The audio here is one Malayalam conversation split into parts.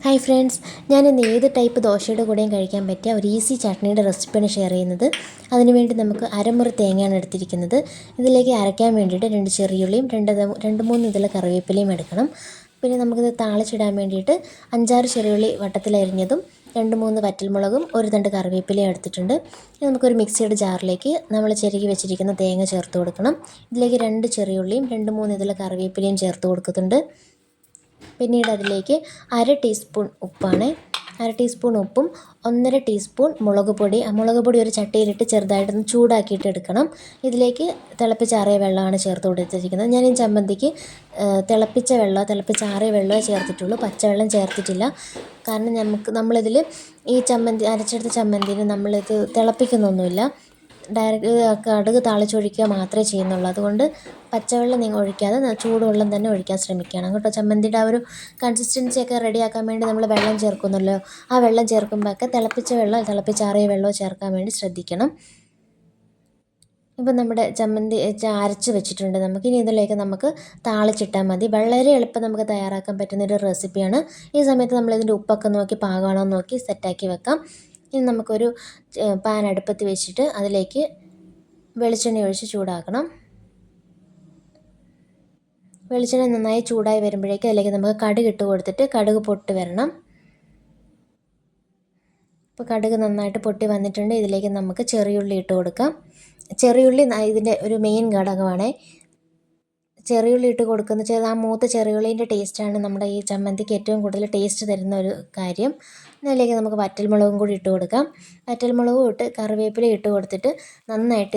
ഹായ് ഫ്രണ്ട്സ്, ഞാനിന്ന് ഏത് ടൈപ്പ് ദോശയുടെ കൂടെയും കഴിക്കാൻ പറ്റിയ ഒരു ഈസി ചട്നിയുടെ റെസിപ്പിയാണ് ഷെയർ ചെയ്യുന്നത്. അതിനുവേണ്ടി നമുക്ക് അരമുറി തേങ്ങയാണ് എടുത്തിരിക്കുന്നത്. ഇതിലേക്ക് അരയ്ക്കാൻ വേണ്ടിയിട്ട് 2 ചെറിയുള്ളിയും 2-3 ഇതൾ കറിവേപ്പിലയും എടുക്കണം. പിന്നെ നമുക്കിത് താളിച്ചിടാൻ വേണ്ടിയിട്ട് 5-6 ചെറിയുള്ളി വട്ടത്തിലരിഞ്ഞതും 2-3 വറ്റൽമുളകും 1 തണ്ട് കറിവേപ്പിലയും എടുത്തിട്ടുണ്ട്. നമുക്കൊരു മിക്സിയുടെ ജാറിലേക്ക് നമ്മൾ ചിരകി വെച്ചിരിക്കുന്ന തേങ്ങ ചേർത്ത് കൊടുക്കണം. ഇതിലേക്ക് 2 ചെറിയുള്ളിയും 2-3 ഇതൾ കറിവേപ്പിലയും ചേർത്ത് കൊടുക്കുന്നുണ്ട്. പിന്നീട് അതിലേക്ക് 1/2 ടീസ്പൂൺ ഉപ്പാണ്. 1/2 ടീസ്പൂൺ ഉപ്പും 1/2 ടീസ്പൂൺ മുളക് പൊടി ഒരു ചട്ടിയിലിട്ട് ചെറുതായിട്ടൊന്ന് ചൂടാക്കിയിട്ട് എടുക്കണം. ഇതിലേക്ക് തിളപ്പിച്ചാറിയ വെള്ളമാണ് ചേർത്ത് കൊടുത്തിരിക്കുന്നത്. ഞാൻ ഈ ചമ്മന്തിക്ക് തിളപ്പിച്ചാറിയ വെള്ളമേ ചേർത്തിട്ടുള്ളൂ, പച്ചവെള്ളം ചേർത്തിട്ടില്ല. കാരണം നമ്മളിതിൽ ഈ ചമ്മന്തി അരച്ചെടുത്ത ചമ്മന്തിന് നമ്മളിത് തിളപ്പിക്കുന്നൊന്നുമില്ല, ഡയറക്റ്റ് കടുക് താളിച്ചൊഴിക്കുക മാത്രമേ ചെയ്യുന്നുള്ളൂ. അതുകൊണ്ട് പച്ചവെള്ളം നിങ്ങൾ ഒഴിക്കാതെ ചൂടുവെള്ളം തന്നെ ഒഴിക്കാൻ ശ്രമിക്കണം കേട്ടോ. ചമ്മന്തിയുടെ ആ ഒരു കൺസിസ്റ്റൻസിയൊക്കെ റെഡിയാക്കാൻ വേണ്ടി നമ്മൾ വെള്ളം ചേർക്കുന്നല്ലോ, ആ വെള്ളം ചേർക്കുമ്പോഴൊക്കെ തിളപ്പിച്ചാറിയ വെള്ളമോ ചേർക്കാൻ വേണ്ടി ശ്രദ്ധിക്കണം. ഇപ്പം നമ്മുടെ ചമ്മന്തി അരച്ച് വെച്ചിട്ടുണ്ട്. നമുക്കിനി ഇതിലേക്ക് താളിച്ചിട്ടാൽ മതി. വളരെ എളുപ്പം നമുക്ക് തയ്യാറാക്കാൻ പറ്റുന്നൊരു റെസിപ്പിയാണ്. ഈ സമയത്ത് നമ്മളിതിൻ്റെ ഉപ്പൊക്കെ നോക്കി പാകമാണോ നോക്കി സെറ്റാക്കി വെക്കാം. ഇനി നമുക്കൊരു പാൻ അടുപ്പത്ത് വെച്ചിട്ട് അതിലേക്ക് വെളിച്ചെണ്ണ ഒഴിച്ച് ചൂടാക്കണം. വെളിച്ചെണ്ണ നന്നായി ചൂടായി വരുമ്പോഴേക്കും അതിലേക്ക് നമുക്ക് കടുക് ഇട്ട് കൊടുത്തിട്ട് കടുക് പൊട്ടി വരണം. ഇപ്പോൾ കടുക് നന്നായിട്ട് പൊട്ടി വന്നിട്ടുണ്ട്. ഇതിലേക്ക് നമുക്ക് ചെറിയുള്ളി ഇട്ട് കൊടുക്കാം. ചെറിയുള്ളി ഇതിൻ്റെ ഒരു മെയിൻ ഘടകമാണ്. ചെറിയുള്ളി ഇട്ട് കൊടുക്കുന്ന ആ മൂത്ത ചെറിയുള്ളീൻ്റെ ടേസ്റ്റാണ് നമ്മുടെ ഈ ചമ്മന്തിക്ക് ഏറ്റവും കൂടുതൽ ടേസ്റ്റ് തരുന്ന ഒരു കാര്യം. അതിലേക്ക് നമുക്ക് വറ്റൽമുളകും കൂടി ഇട്ട് കൊടുക്കാം. വറ്റൽമുളകും ഇട്ട് കറിവേപ്പില ഇട്ട് കൊടുത്തിട്ട്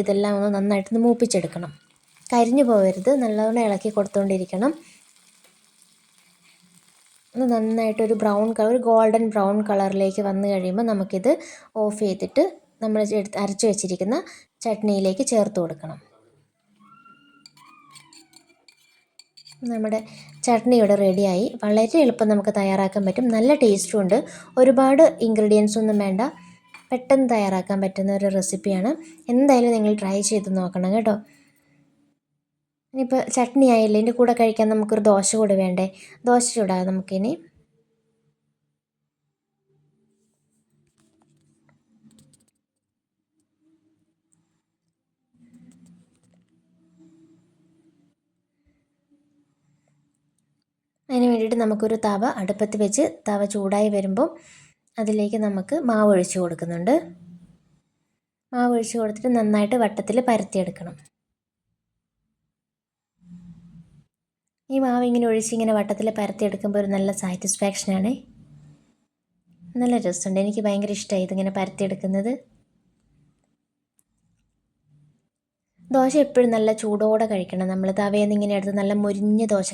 ഇതെല്ലാം നന്നായിട്ടൊന്ന് മൂപ്പിച്ചെടുക്കണം. കരിഞ്ഞു പോകരുത്, നല്ലവണ്ണം ഇളക്കി കൊടുത്തുകൊണ്ടിരിക്കണം. നന്നായിട്ടൊരു ഒരു ഗോൾഡൻ ബ്രൗൺ കളറിലേക്ക് വന്നു കഴിയുമ്പോൾ നമുക്കിത് ഓഫ് ചെയ്തിട്ട് നമ്മൾ അരച്ച് വെച്ചിരിക്കുന്ന ചട്നിയിലേക്ക് ചേർത്ത് കൊടുക്കണം. നമ്മുടെ ചട്നി ഇവിടെ റെഡിയായി. വളരെ എളുപ്പം നമുക്ക് തയ്യാറാക്കാൻ പറ്റും, നല്ല ടേസ്റ്റും ഉണ്ട്. ഒരുപാട് ഇൻഗ്രീഡിയൻസ് ഒന്നും വേണ്ട, പെട്ടെന്ന് തയ്യാറാക്കാൻ പറ്റുന്ന ഒരു റെസിപ്പിയാണ്. എന്തായാലും നിങ്ങൾ ട്രൈ ചെയ്ത് നോക്കണം കേട്ടോ. ഇനിയിപ്പോൾ ചട്നി ആയില്ലേ, ഇതിൻ്റെ കൂടെ കഴിക്കാൻ നമുക്കൊരു ദോശ കൂടെ വേണ്ടേ? ദോശ ചൂടാം നമുക്കിനി. അതിന് വേണ്ടിയിട്ട് നമുക്കൊരു തവ അടുപ്പത്ത് വെച്ച് തവ ചൂടായി വരുമ്പോൾ അതിലേക്ക് നമുക്ക് മാവ് ഒഴിച്ച് കൊടുക്കുന്നുണ്ട്. മാവ് ഒഴിച്ച് കൊടുത്തിട്ട് നന്നായിട്ട് വട്ടത്തിൽ പരത്തിയെടുക്കണം. ഈ മാവ് ഇങ്ങനെ ഒഴിച്ച് വട്ടത്തിൽ പരത്തിയെടുക്കുമ്പോൾ ഒരു നല്ല സാറ്റിസ്ഫാക്ഷനാണ്. നല്ല രസമുണ്ട്, എനിക്ക് ഭയങ്കര ഇഷ്ടമായി ഇതിങ്ങനെ പരത്തിയെടുക്കുന്നത്. ദോശ എപ്പോഴും നല്ല ചൂടോടെ കഴിക്കണം. നമ്മൾ തവയിൽ നിന്ന് ഇങ്ങനെ എടുത്ത് നല്ല മുരിഞ്ഞ ദോശ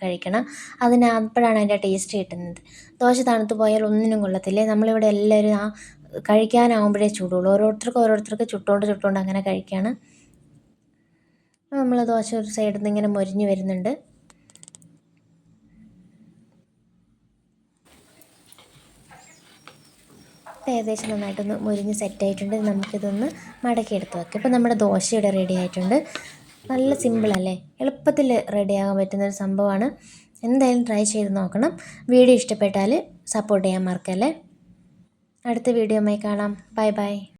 കഴിക്കണം. അപ്പോഴാണ് അതിൻ്റെ ടേസ്റ്റ് കിട്ടുന്നത്. ദോശ തണുത്ത് പോയാൽ ഒന്നിനും കൊള്ളത്തില്ലേ. നമ്മളിവിടെ എല്ലാവരും കഴിക്കാനാവുമ്പോഴേ ചൂടുള്ളൂ. ഓരോരുത്തർക്ക് ചുട്ടുകൊണ്ട് അങ്ങനെ കഴിക്കുകയാണ്. നമ്മൾ ദോശ ഒരു സൈഡിൽ നിന്ന് ഇങ്ങനെ മുരിഞ്ഞ് വരുന്നുണ്ട്. ഏകദേശം നന്നായിട്ടൊന്ന് മുരിഞ്ഞ് സെറ്റായിട്ടുണ്ട്. നമുക്കിതൊന്ന് മടക്കിയെടുത്ത് വെക്കാം. ഇപ്പോൾ നമ്മുടെ ദോശ ഇവിടെ റെഡി ആയിട്ടുണ്ട്. നല്ല സിമ്പിളല്ലേ, എളുപ്പത്തിൽ റെഡിയാകാൻ പറ്റുന്നൊരു സംഭവമാണ്. എന്തായാലും ട്രൈ ചെയ്ത് നോക്കണം. വീഡിയോ ഇഷ്ടപ്പെട്ടാൽ സപ്പോർട്ട് ചെയ്യാൻ മറക്കല്ലേ. അടുത്ത വീഡിയോയുമായി കാണാം. Bye bye.